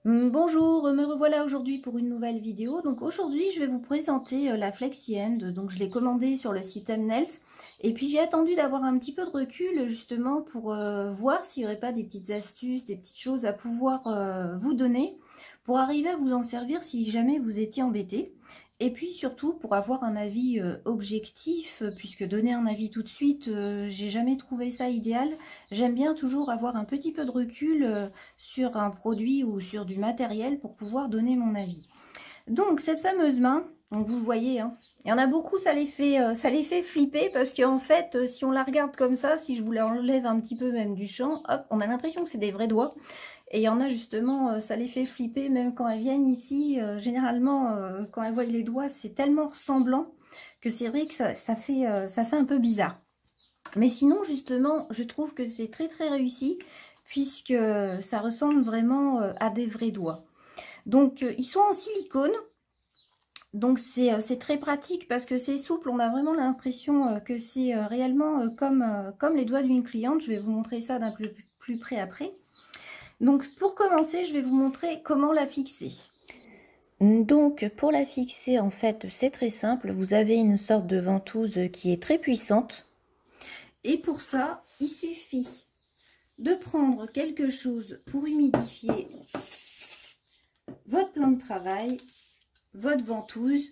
Bonjour, me revoilà aujourd'hui pour une nouvelle vidéo. Donc aujourd'hui, je vais vous présenter la Flexi End. Donc je l'ai commandée sur le site Mnels. Et puis j'ai attendu d'avoir un petit peu de recul justement pour voir s'il n'y aurait pas des petites astuces, des petites choses à pouvoir vous donner pour arriver à vous en servir si jamais vous étiez embêté. Et puis surtout pour avoir un avis objectif, puisque donner un avis tout de suite, j'ai jamais trouvé ça idéal. J'aime bien toujours avoir un petit peu de recul sur un produit ou sur du matériel pour pouvoir donner mon avis. Donc cette fameuse main, donc vous le voyez, hein, il y en a beaucoup, ça les fait flipper parce qu'en fait, si on la regarde comme ça, si je vous l'enlève un petit peu même du champ, hop, on a l'impression que c'est des vrais doigts. Et il y en a justement, ça les fait flipper même quand elles viennent ici. Généralement, quand elles voient les doigts, c'est tellement ressemblant que c'est vrai que ça fait un peu bizarre. Mais sinon, justement, je trouve que c'est très très réussi puisque ça ressemble vraiment à des vrais doigts. Donc, ils sont en silicone. Donc, c'est très pratique parce que c'est souple. On a vraiment l'impression que c'est réellement comme les doigts d'une cliente. Je vais vous montrer ça d'un plus près après. Donc, pour commencer, je vais vous montrer comment la fixer. Donc, pour la fixer, en fait, c'est très simple. Vous avez une sorte de ventouse qui est très puissante. Et pour ça, il suffit de prendre quelque chose pour humidifier votre plan de travail, votre ventouse.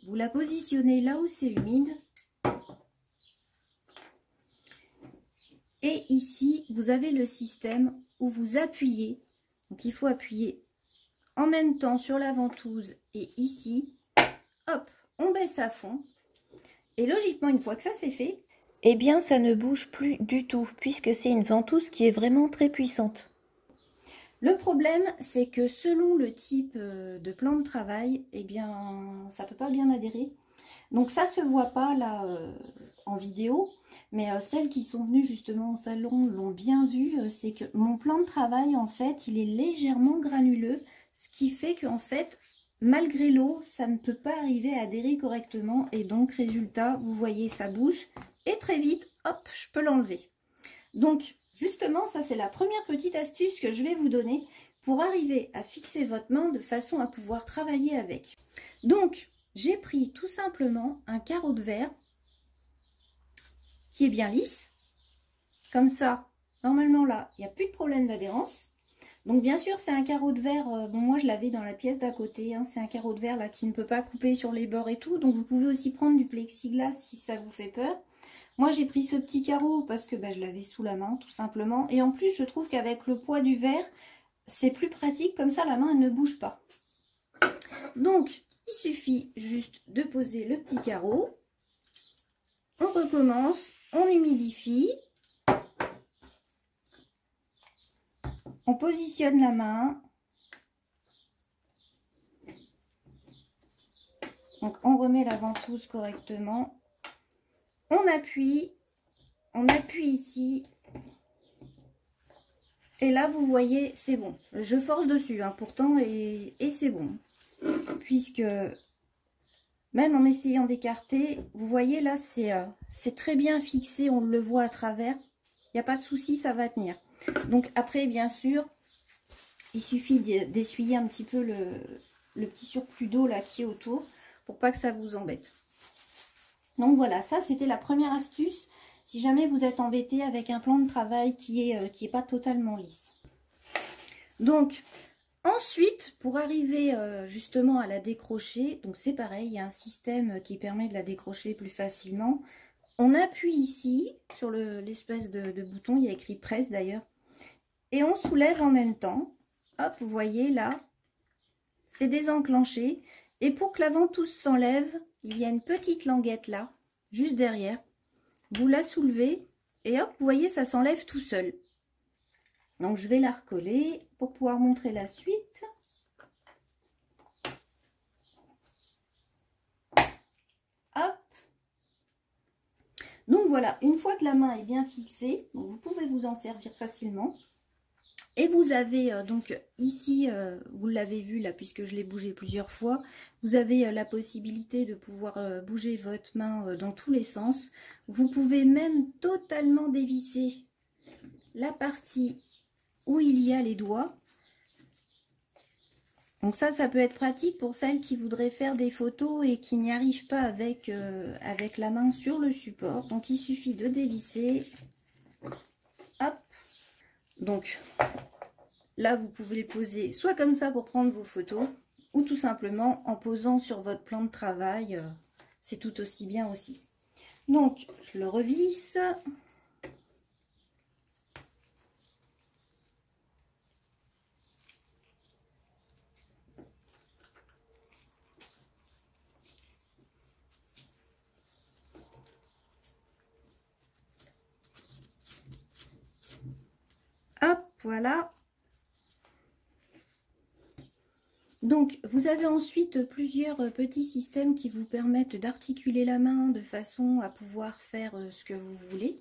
Vous la positionnez là où c'est humide. Et ici, vous avez le système où vous appuyez. Donc, il faut appuyer en même temps sur la ventouse et ici. Hop, on baisse à fond. Et logiquement, une fois que ça c'est fait, eh bien, ça ne bouge plus du tout puisque c'est une ventouse qui est vraiment très puissante. Le problème, c'est que selon le type de plan de travail, eh bien, ça peut pas bien adhérer. Donc ça se voit pas là en vidéo, mais celles qui sont venues justement au salon l'ont bien vu. C'est que mon plan de travail, en fait, il est légèrement granuleux, ce qui fait qu'en fait, malgré l'eau, ça ne peut pas arriver à adhérer correctement. Et donc, résultat, vous voyez, ça bouge. Et très vite, hop, je peux l'enlever. Donc, justement, ça c'est la première petite astuce que je vais vous donner pour arriver à fixer votre main de façon à pouvoir travailler avec. Donc, j'ai pris tout simplement un carreau de verre qui est bien lisse. Comme ça, normalement là, il n'y a plus de problème d'adhérence. Donc bien sûr, c'est un carreau de verre, bon moi je l'avais dans la pièce d'à côté, hein, c'est un carreau de verre là qui ne peut pas couper sur les bords et tout. Donc vous pouvez aussi prendre du plexiglas si ça vous fait peur. Moi, j'ai pris ce petit carreau parce que je l'avais sous la main, tout simplement. Et en plus, je trouve qu'avec le poids du verre, c'est plus pratique. Comme ça, la main, elle ne bouge pas. Donc, il suffit juste de poser le petit carreau. On recommence, on humidifie. On positionne la main. Donc, on remet la ventouse correctement. On appuie ici. Et là, vous voyez, c'est bon. Je force dessus, hein, pourtant, et c'est bon. Puisque, même en essayant d'écarter, vous voyez, là, c'est très bien fixé. On le voit à travers. Il n'y a pas de souci, ça va tenir. Donc, après, bien sûr, il suffit d'essuyer un petit peu le petit surplus d'eau là qui est autour pour pas que ça vous embête. Donc, voilà, ça, c'était la première astuce. Si jamais vous êtes embêté avec un plan de travail qui est pas totalement lisse. Donc, ensuite, pour arriver justement à la décrocher, donc c'est pareil, il y a un système qui permet de la décrocher plus facilement. On appuie ici sur l'espèce de bouton, il y a écrit presse d'ailleurs, et on soulève en même temps. Hop, vous voyez là, c'est désenclenché. Et pour que la ventouse s'enlève, il y a une petite languette là, juste derrière. Vous la soulevez et hop, vous voyez, ça s'enlève tout seul. Donc, je vais la recoller pour pouvoir montrer la suite. Hop. Donc, voilà, une fois que la main est bien fixée, donc vous pouvez vous en servir facilement. Et vous avez donc ici, vous l'avez vu là, puisque je l'ai bougé plusieurs fois, vous avez la possibilité de pouvoir bouger votre main dans tous les sens. Vous pouvez même totalement dévisser la partie où il y a les doigts. Donc ça peut être pratique pour celles qui voudraient faire des photos et qui n'y arrivent pas avec, avec la main sur le support. Donc il suffit de dévisser. Hop. Donc là, vous pouvez le poser soit comme ça pour prendre vos photos, ou tout simplement en posant sur votre plan de travail. C'est tout aussi bien aussi. Donc je le revisse. Hop, voilà. Donc, vous avez ensuite plusieurs petits systèmes qui vous permettent d'articuler la main de façon à pouvoir faire ce que vous voulez.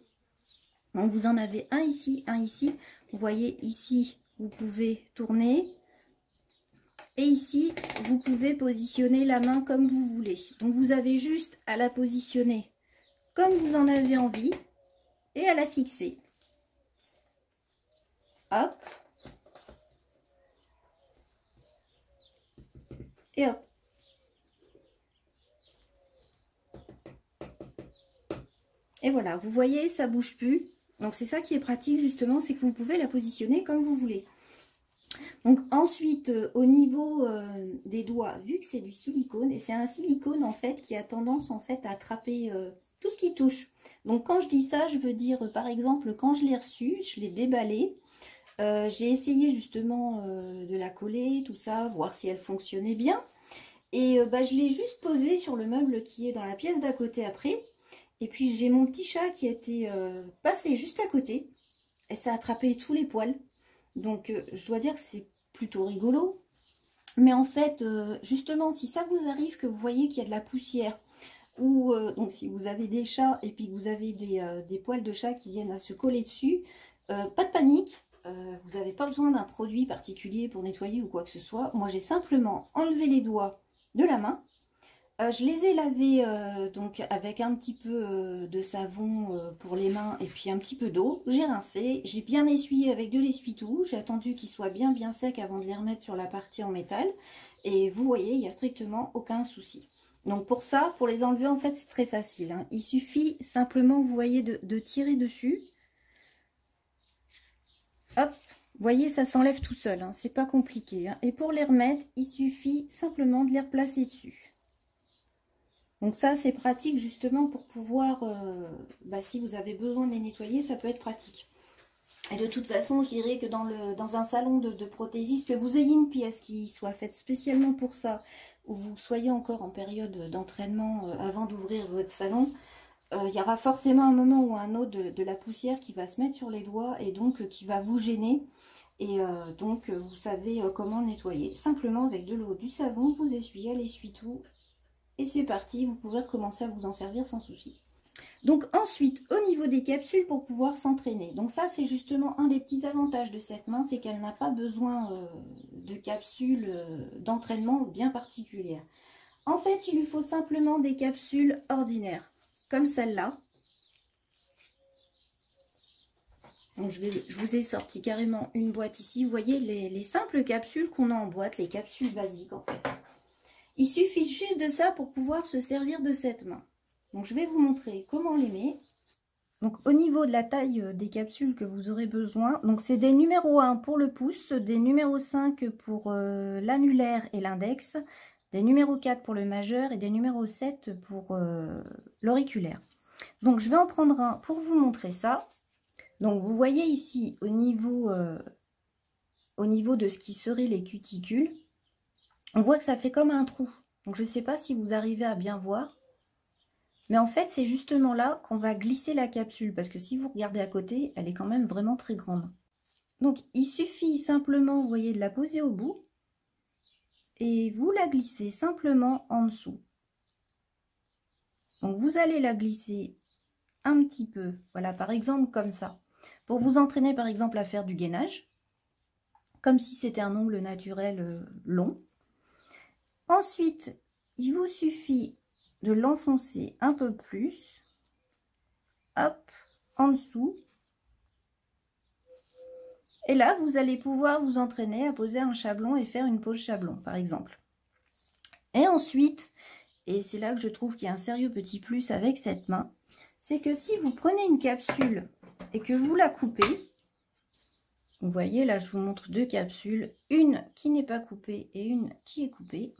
Donc, vous en avez un ici, un ici. Vous voyez ici, vous pouvez tourner. Et ici, vous pouvez positionner la main comme vous voulez. Donc, vous avez juste à la positionner comme vous en avez envie et à la fixer. Hop. Et hop. Et voilà, vous voyez, ça bouge plus. Donc c'est ça qui est pratique justement, c'est que vous pouvez la positionner comme vous voulez. Donc ensuite, au niveau des doigts, vu que c'est du silicone, et c'est un silicone en fait qui a tendance en fait à attraper tout ce qui touche. Donc quand je dis ça, je veux dire par exemple quand je l'ai reçu, je l'ai déballé. J'ai essayé justement de la coller, tout ça, voir si elle fonctionnait bien. Et je l'ai juste posée sur le meuble qui est dans la pièce d'à côté après. Et puis j'ai mon petit chat qui a été passé juste à côté. Et ça a attrapé tous les poils. Donc je dois dire que c'est plutôt rigolo. Mais en fait, justement, si ça vous arrive que vous voyez qu'il y a de la poussière, ou donc si vous avez des chats et puis que vous avez des poils de chat qui viennent à se coller dessus, pas de panique. Vous n'avez pas besoin d'un produit particulier pour nettoyer ou quoi que ce soit. Moi, j'ai simplement enlevé les doigts de la main. Je les ai lavés donc avec un petit peu de savon pour les mains et puis un petit peu d'eau. J'ai rincé, j'ai bien essuyé avec de l'essuie-tout. J'ai attendu qu'ils soient bien secs avant de les remettre sur la partie en métal. Et vous voyez, il n'y a strictement aucun souci. Donc pour ça, pour les enlever, en fait, c'est très facile, hein. Il suffit simplement, vous voyez, de tirer dessus. Hop, vous voyez, ça s'enlève tout seul, hein, c'est pas compliqué, hein. Et pour les remettre, il suffit simplement de les replacer dessus. Donc ça, c'est pratique justement pour pouvoir, si vous avez besoin de les nettoyer, ça peut être pratique. Et de toute façon, je dirais que dans un salon de prothésiste, que vous ayez une pièce qui soit faite spécialement pour ça, ou vous soyez encore en période d'entraînement avant d'ouvrir votre salon, il y aura forcément un moment ou un autre de la poussière qui va se mettre sur les doigts et donc qui va vous gêner. Et donc vous savez comment nettoyer. Simplement avec de l'eau, du savon, vous essuyez à l'essuie-tout et c'est parti. Vous pouvez recommencer à vous en servir sans souci. Donc ensuite, au niveau des capsules pour pouvoir s'entraîner. Donc ça, c'est justement un des petits avantages de cette main, c'est qu'elle n'a pas besoin de capsules d'entraînement bien particulières. En fait, il lui faut simplement des capsules ordinaires, comme celle-là. Donc je vous ai sorti carrément une boîte ici. Vous voyez les simples capsules qu'on a en boîte, les capsules basiques en fait. Il suffit juste de ça pour pouvoir se servir de cette main. Donc je vais vous montrer comment on les met. Donc au niveau de la taille des capsules que vous aurez besoin, donc c'est des numéros 1 pour le pouce, des numéros 5 pour l'annulaire et l'index, des numéros 4 pour le majeur et des numéros 7 pour l'auriculaire. Donc je vais en prendre un pour vous montrer ça. Donc vous voyez ici au niveau de ce qui serait les cuticules, on voit que ça fait comme un trou. Donc je ne sais pas si vous arrivez à bien voir. Mais en fait, c'est justement là qu'on va glisser la capsule. Parce que si vous regardez à côté, elle est quand même vraiment très grande. Donc il suffit simplement, vous voyez, de la poser au bout. Et vous la glissez simplement en dessous. Donc vous allez la glisser un petit peu. Voilà, par exemple comme ça. Pour vous entraîner par exemple à faire du gainage. Comme si c'était un ongle naturel long. Ensuite, il vous suffit de l'enfoncer un peu plus. Hop, en dessous. Et là, vous allez pouvoir vous entraîner à poser un chablon et faire une pose chablon, par exemple. Et ensuite, et c'est là que je trouve qu'il y a un sérieux petit plus avec cette main, c'est que si vous prenez une capsule et que vous la coupez, vous voyez, là, je vous montre deux capsules, une qui n'est pas coupée et une qui est coupée.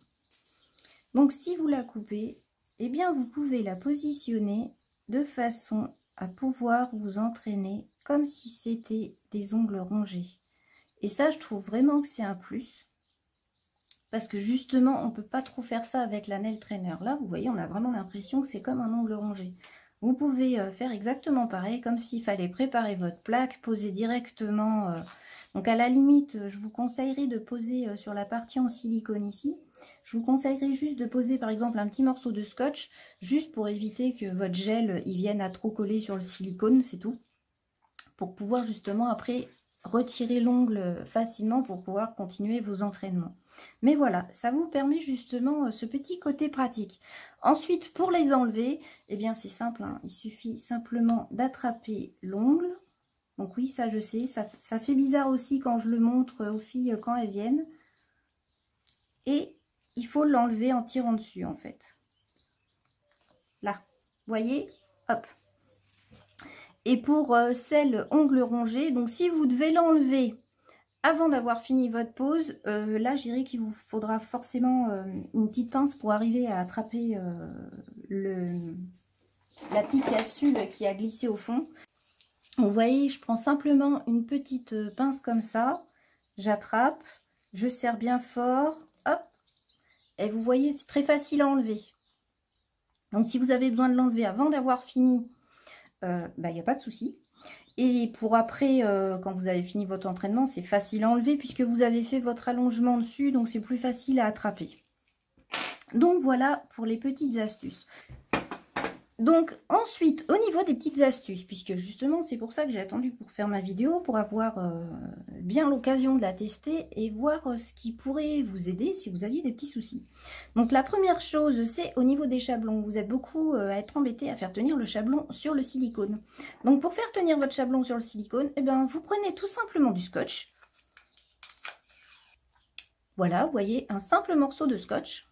Donc, si vous la coupez, eh bien, vous pouvez la positionner de façon à pouvoir vous entraîner comme si c'était des ongles rongés. Et ça, je trouve vraiment que c'est un plus. Parce que justement, on ne peut pas trop faire ça avec la nail trainer. Là, vous voyez, on a vraiment l'impression que c'est comme un ongle rongé. Vous pouvez faire exactement pareil, comme s'il fallait préparer votre plaque, poser directement. Donc à la limite, je vous conseillerais de poser sur la partie en silicone ici. Je vous conseillerais juste de poser par exemple un petit morceau de scotch, juste pour éviter que votre gel il vienne à trop coller sur le silicone, c'est tout. Pour pouvoir justement après retirer l'ongle facilement pour pouvoir continuer vos entraînements. Mais voilà, ça vous permet justement ce petit côté pratique. Ensuite, pour les enlever, eh bien c'est simple, hein, il suffit simplement d'attraper l'ongle. Donc oui, ça je sais, ça fait bizarre aussi quand je le montre aux filles quand elles viennent. Et il faut l'enlever en tirant dessus en fait. Là, vous voyez, hop. Et pour celle ongle rongé, donc si vous devez l'enlever avant d'avoir fini votre pose, là, je dirais qu'il vous faudra forcément une petite pince pour arriver à attraper la petite capsule qui a glissé au fond. Vous voyez, je prends simplement une petite pince comme ça, j'attrape, je serre bien fort, hop, et vous voyez, c'est très facile à enlever. Donc, si vous avez besoin de l'enlever avant d'avoir fini, il n'y a pas de souci. Et pour après, quand vous avez fini votre entraînement, c'est facile à enlever puisque vous avez fait votre allongement dessus, donc c'est plus facile à attraper. Donc voilà pour les petites astuces. Donc ensuite, au niveau des petites astuces, puisque justement c'est pour ça que j'ai attendu pour faire ma vidéo, pour avoir bien l'occasion de la tester et voir ce qui pourrait vous aider si vous aviez des petits soucis. Donc la première chose, c'est au niveau des chablons. Vous êtes beaucoup à être embêté à faire tenir le chablon sur le silicone. Donc pour faire tenir votre chablon sur le silicone, eh ben, vous prenez tout simplement du scotch. Voilà, vous voyez, un simple morceau de scotch.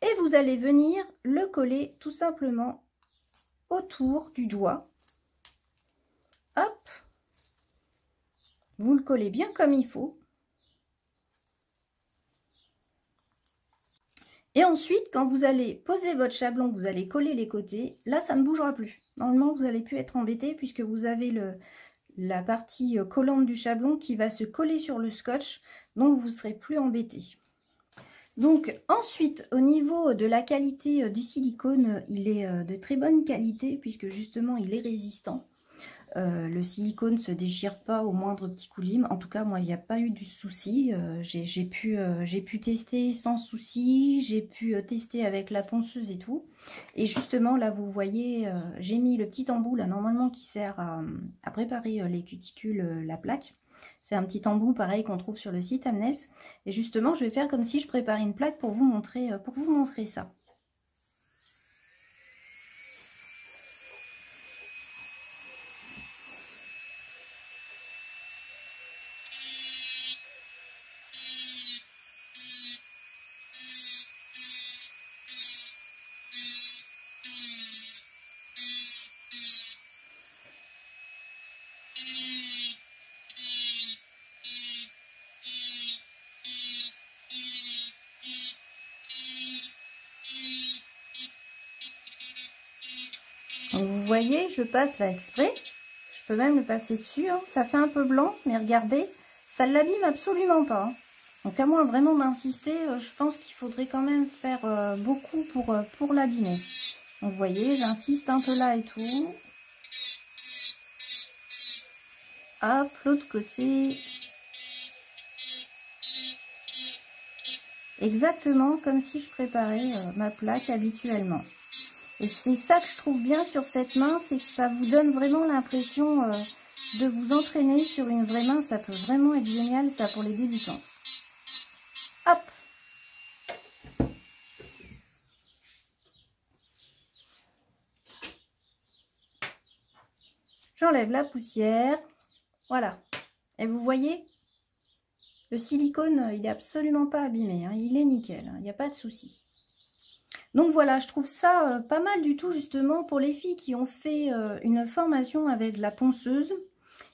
Et vous allez venir le coller tout simplement autour du doigt. Hop. Vous le collez bien comme il faut. Et ensuite, quand vous allez poser votre chablon, vous allez coller les côtés. Là, ça ne bougera plus. Normalement, vous n'allez plus être embêté puisque vous avez la partie collante du chablon qui va se coller sur le scotch. Donc, vous ne serez plus embêté. Donc ensuite, au niveau de la qualité du silicone, il est de très bonne qualité puisque justement il est résistant. Le silicone ne se déchire pas au moindre petit coup de lime. En tout cas, moi, il n'y a pas eu de souci. J'ai pu tester sans souci. J'ai pu tester avec la ponceuse et tout. Et justement, là, vous voyez, j'ai mis le petit embout, là, normalement, qui sert à préparer les cuticules, la plaque. C'est un petit embout, pareil, qu'on trouve sur le site Amnels. Et justement, je vais faire comme si je préparais une plaque pour vous montrer ça. Donc vous voyez, je passe là exprès. Je peux même le passer dessus. Hein. Ça fait un peu blanc, mais regardez, ça ne l'abîme absolument pas. Hein. Donc à moins vraiment d'insister, je pense qu'il faudrait quand même faire beaucoup pour l'abîmer. Donc vous voyez, j'insiste un peu là et tout. Hop, l'autre côté. Exactement comme si je préparais ma plaque habituellement. Et c'est ça que je trouve bien sur cette main, c'est que ça vous donne vraiment l'impression de vous entraîner sur une vraie main. Ça peut vraiment être génial, ça, pour les débutants. Hop! J'enlève la poussière. Voilà. Et vous voyez, le silicone, il est absolument pas abîmé, hein, il est nickel, il n'y a pas de souci. Donc voilà, je trouve ça pas mal du tout justement pour les filles qui ont fait une formation avec la ponceuse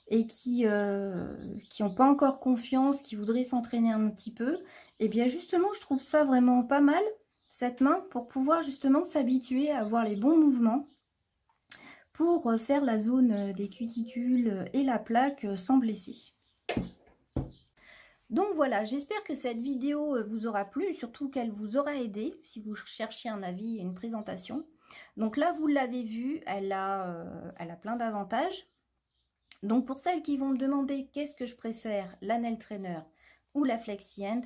et qui n'ont pas encore confiance, qui voudraient s'entraîner un petit peu. Et bien justement, je trouve ça vraiment pas mal, cette main, pour pouvoir justement s'habituer à avoir les bons mouvements pour faire la zone des cuticules et la plaque sans blesser. Donc voilà, j'espère que cette vidéo vous aura plu, surtout qu'elle vous aura aidé si vous cherchiez un avis et une présentation. Donc là, vous l'avez vu, elle a plein d'avantages. Donc pour celles qui vont me demander qu'est-ce que je préfère, la Nail Trainer ou la Flexi Hand,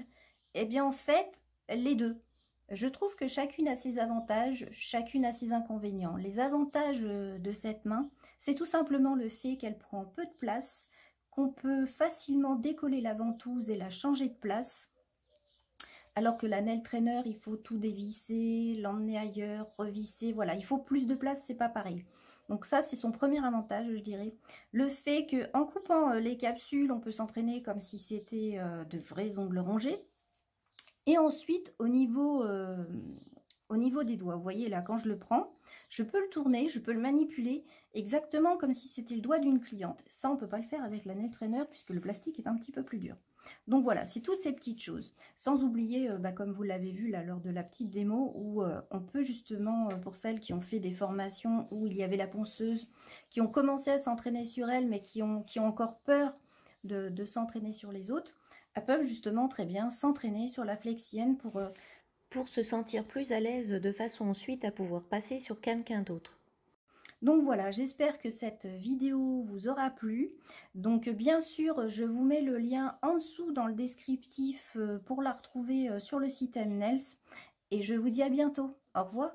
eh bien en fait, les deux. Je trouve que chacune a ses avantages, chacune a ses inconvénients. Les avantages de cette main, c'est tout simplement le fait qu'elle prend peu de place, qu'on peut facilement décoller la ventouse et la changer de place. Alors que la Nail Trainer, il faut tout dévisser, l'emmener ailleurs, revisser. Voilà, il faut plus de place, c'est pas pareil. Donc ça, c'est son premier avantage, je dirais. Le fait qu'en coupant les capsules, on peut s'entraîner comme si c'était de vrais ongles rongés. Et ensuite, au niveau des doigts, vous voyez là, quand je le prends, je peux le tourner, je peux le manipuler exactement comme si c'était le doigt d'une cliente. Ça, on ne peut pas le faire avec la Nail Trainer puisque le plastique est un petit peu plus dur. Donc voilà, c'est toutes ces petites choses. Sans oublier, comme vous l'avez vu là lors de la petite démo, où on peut justement, pour celles qui ont fait des formations où il y avait la ponceuse, qui ont commencé à s'entraîner sur elle, mais qui ont encore peur de s'entraîner sur les autres, elles peuvent justement très bien s'entraîner sur la Flexi Hand pour se sentir plus à l'aise de façon ensuite à pouvoir passer sur quelqu'un d'autre. Donc voilà, j'espère que cette vidéo vous aura plu. Donc bien sûr, je vous mets le lien en dessous dans le descriptif pour la retrouver sur le site Mnels. Et je vous dis à bientôt. Au revoir.